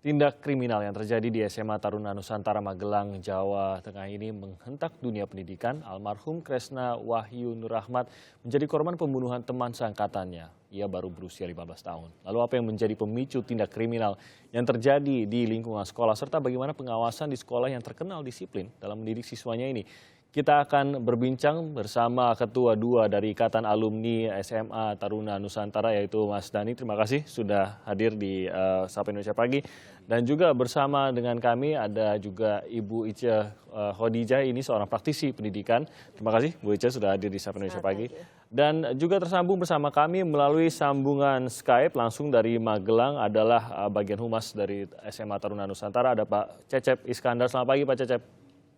Tindak kriminal yang terjadi di SMA Taruna Nusantara Magelang, Jawa Tengah ini menghentak dunia pendidikan. Almarhum Kresna Wahyu Nur Rahmat menjadi korban pembunuhan teman seangkatannya. Ia baru berusia 15 tahun. Lalu apa yang menjadi pemicu tindak kriminal yang terjadi di lingkungan sekolah serta bagaimana pengawasan di sekolah yang terkenal disiplin dalam mendidik siswanya ini? Kita akan berbincang bersama Ketua 2 dari Ikatan Alumni SMA Taruna Nusantara yaitu Mas Dhani. Terima kasih sudah hadir di Sapa Indonesia Pagi. Dan juga bersama dengan kami ada juga Ibu Ica Khadijah, ini seorang praktisi pendidikan. Terima kasih Bu Ica sudah hadir di Sapa Indonesia Pagi. Dan juga tersambung bersama kami melalui sambungan Skype langsung dari Magelang adalah bagian humas dari SMA Taruna Nusantara, ada Pak Cecep Iskandar. Selamat pagi Pak Cecep.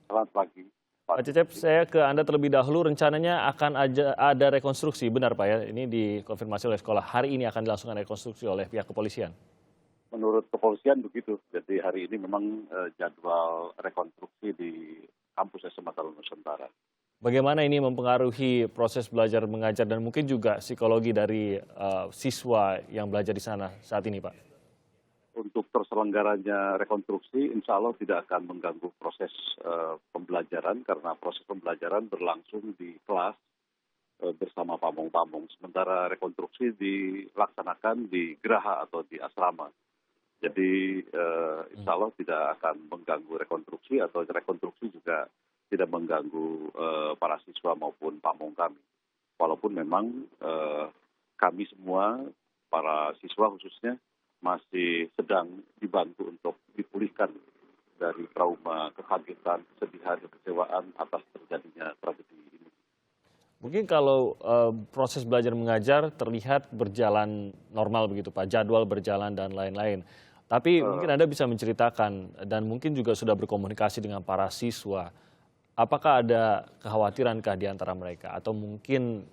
Selamat pagi. Pak Cecep, saya ke Anda terlebih dahulu. Rencananya akan ada rekonstruksi, benar Pak ya? Ini dikonfirmasi oleh sekolah. Hari ini akan dilangsungkan rekonstruksi oleh pihak kepolisian. Menurut kepolisian begitu. Jadi hari ini memang jadwal rekonstruksi di kampus SMA Taruna Nusantara. Bagaimana ini mempengaruhi proses belajar mengajar dan mungkin juga psikologi dari siswa yang belajar di sana saat ini Pak? Untuk terselenggaranya rekonstruksi, insya Allah tidak akan mengganggu proses pembelajaran karena proses pembelajaran berlangsung di kelas bersama pamong-pamong. Sementara rekonstruksi dilaksanakan di geraha atau di asrama. Jadi insya Allah tidak akan mengganggu rekonstruksi atau rekonstruksi juga tidak mengganggu para siswa maupun pamong kami. Walaupun memang kami semua, para siswa khususnya, masih sedang dibantu untuk dipulihkan dari trauma, kekagetan, kesedihan, kekecewaan atas terjadinya tragedi ini. Mungkin kalau proses belajar mengajar terlihat berjalan normal begitu Pak, jadwal berjalan dan lain-lain. Tapi mungkin Anda bisa menceritakan dan mungkin juga sudah berkomunikasi dengan para siswa. Apakah ada kekhawatirankah di antara mereka atau mungkin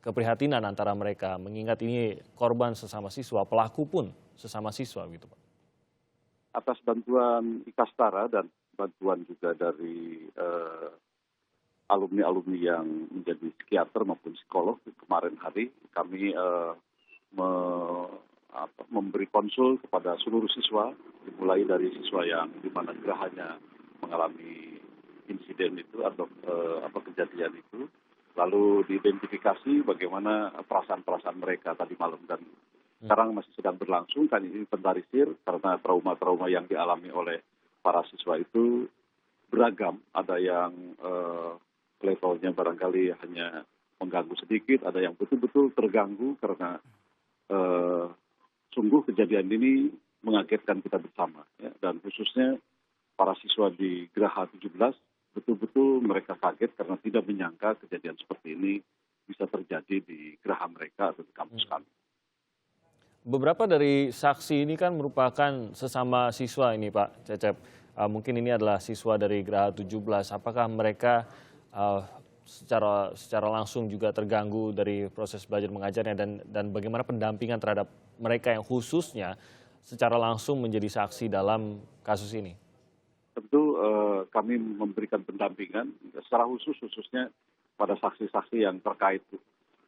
keprihatinan antara mereka mengingat ini korban sesama siswa, pelaku pun sesama siswa gitu Pak? Atas bantuan Ikastara dan bantuan juga dari alumni-alumni yang menjadi psikiater maupun psikolog, kemarin hari kami memberi konsul kepada seluruh siswa, dimulai dari siswa yang di mana gerahanya mengalami insiden itu atau kejadian itu, lalu diidentifikasi bagaimana perasaan-perasaan mereka tadi malam dan sekarang masih sedang berlangsung, kan ini inventarisir karena trauma-trauma yang dialami oleh para siswa itu beragam. Ada yang levelnya barangkali hanya mengganggu sedikit, ada yang betul-betul terganggu karena sungguh kejadian ini mengagetkan kita bersama. Ya. Dan khususnya para siswa di Geraha 17, betul-betul mereka kaget karena tidak menyangka kejadian seperti ini bisa terjadi di geraha mereka atau di kampus kami. Beberapa dari saksi ini kan merupakan sesama siswa ini Pak Cecep. Mungkin ini adalah siswa dari Geraha 17. Apakah mereka secara langsung juga terganggu dari proses belajar mengajarnya dan bagaimana pendampingan terhadap mereka yang khususnya secara langsung menjadi saksi dalam kasus ini? Tentu kami memberikan pendampingan secara khususnya pada saksi-saksi yang terkait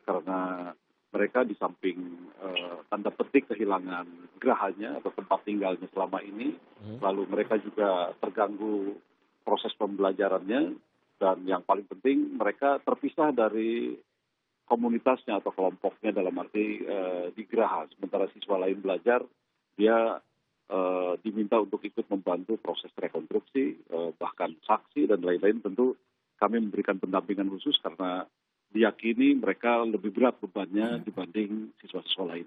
karena mereka di samping tanda petik kehilangan gerahanya atau tempat tinggalnya selama ini, lalu mereka juga terganggu proses pembelajarannya dan yang paling penting mereka terpisah dari komunitasnya atau kelompoknya dalam arti di geraha. Sementara siswa lain belajar, dia diminta untuk ikut membantu proses rekonstruksi, bahkan saksi dan lain-lain. Tentu kami memberikan pendampingan khusus karena diyakini mereka lebih berat bebannya dibanding siswa-siswa lain.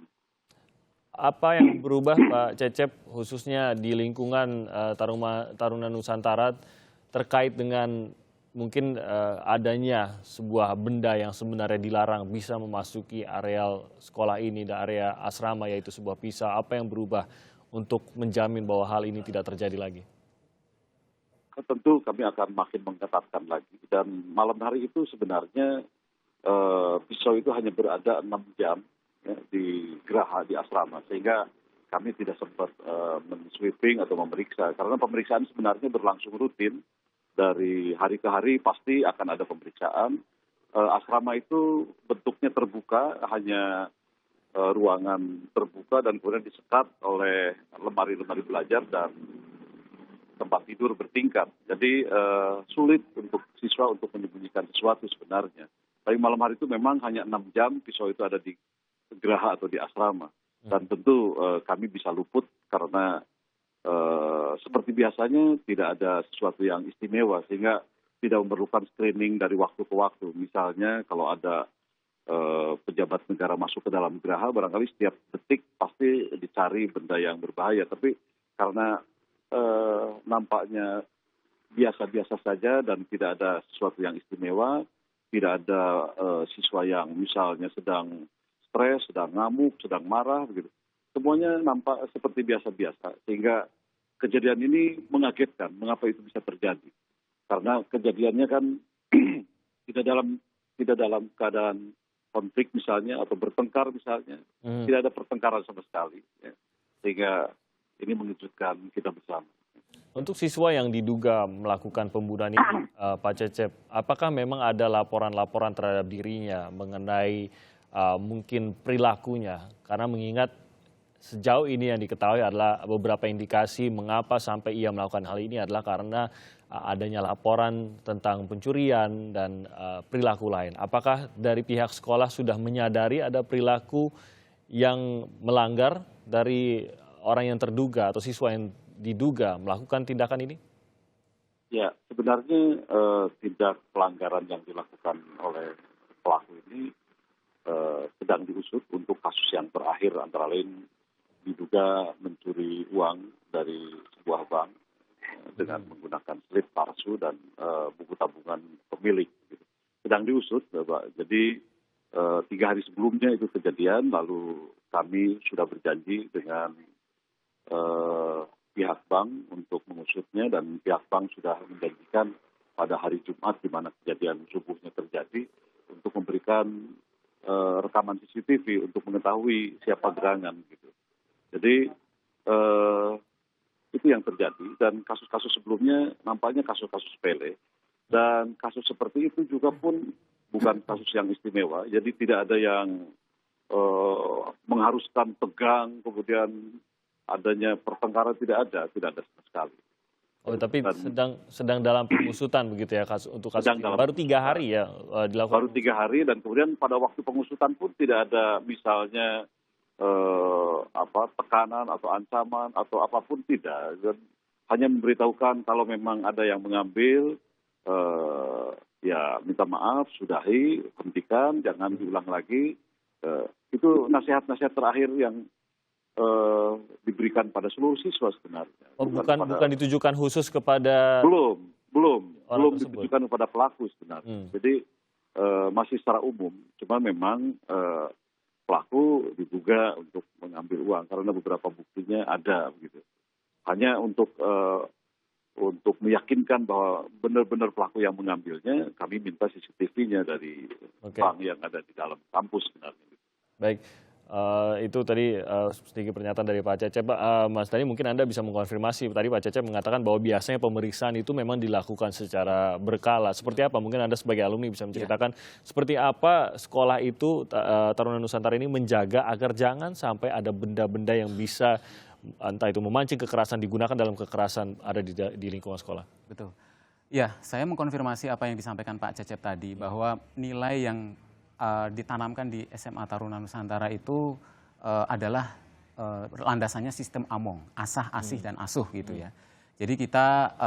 Apa yang berubah Pak Cecep khususnya di lingkungan Taruna Nusantara terkait dengan mungkin adanya sebuah benda yang sebenarnya dilarang bisa memasuki areal sekolah ini dan area asrama yaitu sebuah pisau. Apa yang berubah untuk menjamin bahwa hal ini tidak terjadi lagi? Tentu kami akan makin mengetatkan lagi dan malam hari itu sebenarnya pisau itu hanya berada 6 jam ya, di geraha di asrama sehingga kami tidak sempat men-sweeping atau memeriksa karena pemeriksaan sebenarnya berlangsung rutin dari hari ke hari pasti akan ada pemeriksaan. Asrama itu bentuknya terbuka, hanya ruangan terbuka dan kemudian disekat oleh lemari-lemari belajar dan tempat tidur bertingkat. Jadi sulit untuk siswa untuk menyembunyikan sesuatu sebenarnya. Tapi malam hari itu memang hanya 6 jam pisau itu ada di geraha atau di asrama. Dan tentu kami bisa luput karena seperti biasanya tidak ada sesuatu yang istimewa sehingga tidak memerlukan screening dari waktu ke waktu. Misalnya kalau ada pejabat negara masuk ke dalam geraha, barangkali setiap detik pasti dicari benda yang berbahaya. Tapi karena nampaknya biasa-biasa saja dan tidak ada sesuatu yang istimewa, tidak ada siswa yang misalnya sedang stres, sedang ngamuk, sedang marah, begitu. Semuanya nampak seperti biasa-biasa, sehingga kejadian ini mengagetkan. Mengapa itu bisa terjadi? Karena kejadiannya kan tidak dalam keadaan konflik misalnya atau bertengkar misalnya, tidak ada pertengkaran sama sekali, ya. Sehingga ini mengejutkan kita bersama. Untuk siswa yang diduga melakukan pembunuhan ini, Pak Cecep, apakah memang ada laporan-laporan terhadap dirinya mengenai mungkin perilakunya? Karena mengingat sejauh ini yang diketahui adalah beberapa indikasi mengapa sampai ia melakukan hal ini adalah karena adanya laporan tentang pencurian dan perilaku lain. Apakah dari pihak sekolah sudah menyadari ada perilaku yang melanggar dari orang yang terduga atau siswa yang diduga melakukan tindakan ini? Ya, sebenarnya tindak pelanggaran yang dilakukan oleh pelaku ini sedang diusut untuk kasus yang terakhir, antara lain diduga mencuri uang dari sebuah bank dengan menggunakan slip palsu dan buku tabungan pemilik. Gitu. Sedang diusut, Bapak. Jadi 3 hari sebelumnya itu kejadian, lalu kami sudah berjanji dengan pihak bank untuk mengusutnya dan pihak bank sudah menjanjikan pada hari Jumat di mana kejadian subuhnya terjadi untuk memberikan rekaman CCTV untuk mengetahui siapa gerangan gitu. Jadi itu yang terjadi dan kasus-kasus sebelumnya nampaknya kasus-kasus sepele dan kasus seperti itu juga pun bukan kasus yang istimewa. Jadi tidak ada yang mengharuskan tegang kemudian adanya pertengkaran, tidak ada sama sekali. Oh, tapi sedang dalam pengusutan begitu ya untuk kasus ini. Baru 3 hari ya dilakukan. Baru 3 hari dan kemudian pada waktu pengusutan pun tidak ada misalnya tekanan atau ancaman atau apapun, tidak. Dan hanya memberitahukan kalau memang ada yang mengambil ya minta maaf, sudahi, hentikan, jangan diulang lagi. Itu nasihat-nasihat terakhir yang diberikan pada seluruh siswa sebenarnya. Oh, bukan ditujukan khusus kepada belum ditujukan kepada pelaku sebenarnya. Jadi masih secara umum, cuma memang pelaku diduga untuk mengambil uang karena beberapa buktinya ada begitu. Hanya untuk meyakinkan bahwa benar-benar pelaku yang mengambilnya, kami minta CCTV-nya dari bank yang ada di dalam kampus sebenarnya. Baik. Itu tadi sedikit pernyataan dari Pak Cecep. Mas Dhani, mungkin Anda bisa mengkonfirmasi. Tadi Pak Cecep mengatakan bahwa biasanya pemeriksaan itu memang dilakukan secara berkala. Seperti apa? Mungkin Anda sebagai alumni bisa menceritakan seperti apa sekolah itu, Taruna Nusantara ini menjaga agar jangan sampai ada benda-benda yang bisa entah itu memancing kekerasan, digunakan dalam kekerasan ada di lingkungan sekolah. Betul. Ya, saya mengkonfirmasi apa yang disampaikan Pak Cecep tadi, bahwa nilai yang ditanamkan di SMA Taruna Nusantara itu adalah landasannya sistem AMONG, asah, asih, dan asuh gitu ya. Jadi kita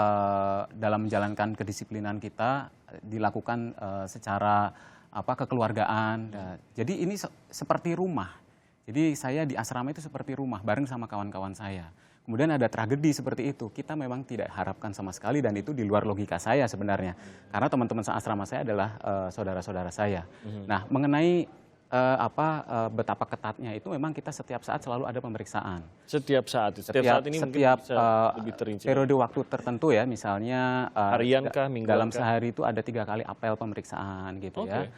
dalam menjalankan kedisiplinan kita dilakukan secara kekeluargaan. Jadi ini seperti rumah. Jadi saya di asrama itu seperti rumah bareng sama kawan-kawan saya. Kemudian ada tragedi seperti itu, kita memang tidak harapkan sama sekali dan itu di luar logika saya sebenarnya. Karena teman-teman seasrama saya adalah saudara-saudara saya. Nah, mengenai betapa ketatnya itu memang kita setiap saat selalu ada pemeriksaan. Setiap saat ini mungkin bisa lebih terinci. Periode waktu tertentu ya, misalnya hariankah, mingguankah? Dalam sehari itu ada 3 kali apel pemeriksaan gitu ya.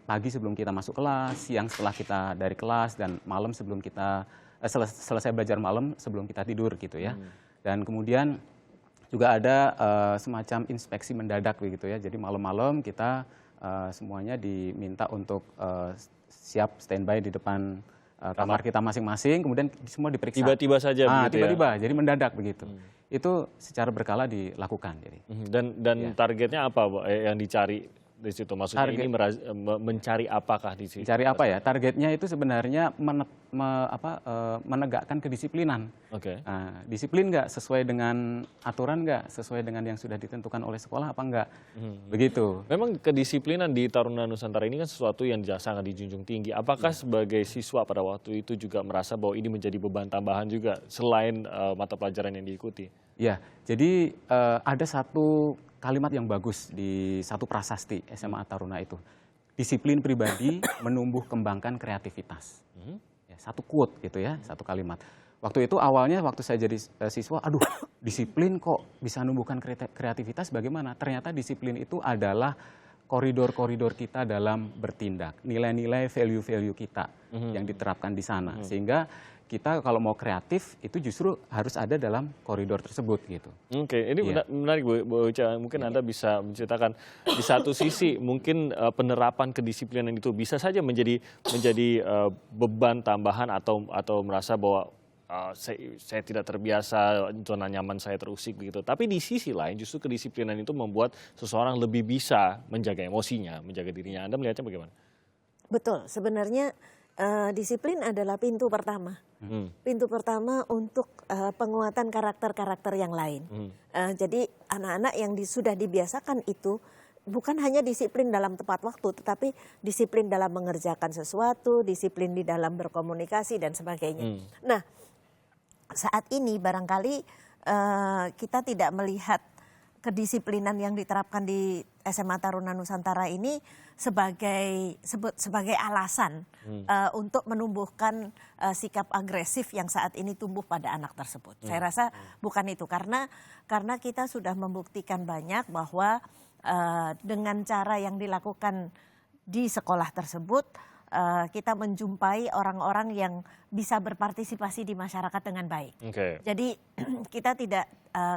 Pagi sebelum kita masuk kelas, siang setelah kita dari kelas, dan malam sebelum kita selesai belajar malam sebelum kita tidur gitu ya. Dan kemudian juga ada semacam inspeksi mendadak begitu ya. Jadi malam-malam kita semuanya diminta untuk siap standby di depan kamar kita masing-masing, kemudian semua diperiksa. Tiba-tiba saja begitu ya? Tiba-tiba, jadi mendadak begitu. Itu secara berkala dilakukan. Jadi. Dan targetnya apa, Pak, yang dicari di situ? Maksudnya ini mencari apakah di situ? Mencari apa ya? Targetnya itu sebenarnya menegakkan kedisiplinan. Oke. Nah, disiplin nggak sesuai dengan aturan, nggak sesuai dengan yang sudah ditentukan oleh sekolah apa enggak? Begitu. Memang kedisiplinan di Taruna Nusantara ini kan sesuatu yang sangat dijunjung tinggi. Apakah sebagai siswa pada waktu itu juga merasa bahwa ini menjadi beban tambahan juga selain mata pelajaran yang diikuti? Ya, jadi ada satu kalimat yang bagus di satu prasasti SMA Taruna itu. Disiplin pribadi menumbuh kembangkan kreativitas. Ya, satu quote gitu ya, satu kalimat. Waktu itu awalnya waktu saya jadi siswa, aduh disiplin kok bisa menumbuhkan kreativitas bagaimana? Ternyata disiplin itu adalah koridor-koridor kita dalam bertindak. Nilai-nilai value-value kita yang diterapkan di sana. Sehingga kita kalau mau kreatif itu justru harus ada dalam koridor tersebut gitu. Oke, ini menarik Bu Uca. Mungkin Anda bisa menceritakan di satu sisi mungkin penerapan kedisiplinan itu bisa saja menjadi beban tambahan atau merasa bahwa saya tidak terbiasa, zona nyaman saya terusik begitu. Tapi di sisi lain justru kedisiplinan itu membuat seseorang lebih bisa menjaga emosinya, menjaga dirinya. Anda melihatnya bagaimana? Betul, sebenarnya disiplin adalah pintu pertama. Pintu pertama untuk penguatan karakter-karakter yang lain. Jadi anak-anak yang sudah dibiasakan itu bukan hanya disiplin dalam tepat waktu, tetapi disiplin dalam mengerjakan sesuatu, disiplin di dalam berkomunikasi dan sebagainya. Nah, saat ini barangkali kita tidak melihat kedisiplinan yang diterapkan di SMA Taruna Nusantara ini sebagai alasan untuk menumbuhkan sikap agresif yang saat ini tumbuh pada anak tersebut. Saya rasa bukan itu, karena kita sudah membuktikan banyak bahwa dengan cara yang dilakukan di sekolah tersebut kita menjumpai orang-orang yang bisa berpartisipasi di masyarakat dengan baik. Jadi kita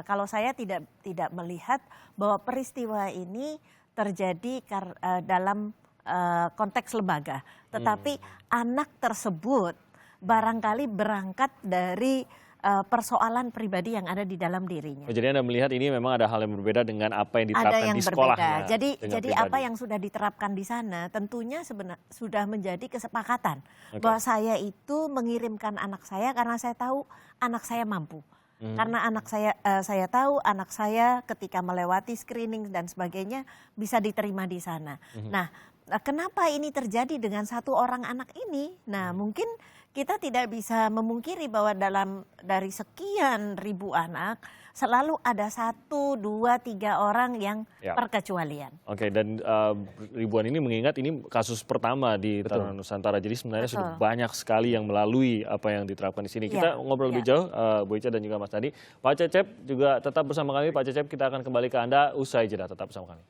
kalau saya tidak melihat bahwa peristiwa ini terjadi dalam konteks lembaga, tetapi anak tersebut barangkali berangkat dari persoalan pribadi yang ada di dalam dirinya. Jadi Anda melihat ini memang ada hal yang berbeda dengan apa yang diterapkan di sekolahnya. Jadi apa yang sudah diterapkan di sana tentunya sudah menjadi kesepakatan bahwa saya itu mengirimkan anak saya karena saya tahu anak saya mampu. Karena anak saya tahu anak saya ketika melewati screening dan sebagainya bisa diterima di sana. Nah, kenapa ini terjadi dengan satu orang anak ini? Nah, mungkin kita tidak bisa memungkiri bahwa dari sekian ribu anak selalu ada 1, 2, 3 orang yang perkecualian. Oke, dan ribuan ini mengingat ini kasus pertama di Taruna Nusantara. Jadi sebenarnya sudah banyak sekali yang melalui apa yang diterapkan di sini. Kita ngobrol lebih jauh, Bu Ica dan juga Mas Dadi. Pak Cecep juga tetap bersama kami. Pak Cecep, kita akan kembali ke Anda usai jeda. Tetap bersama kami.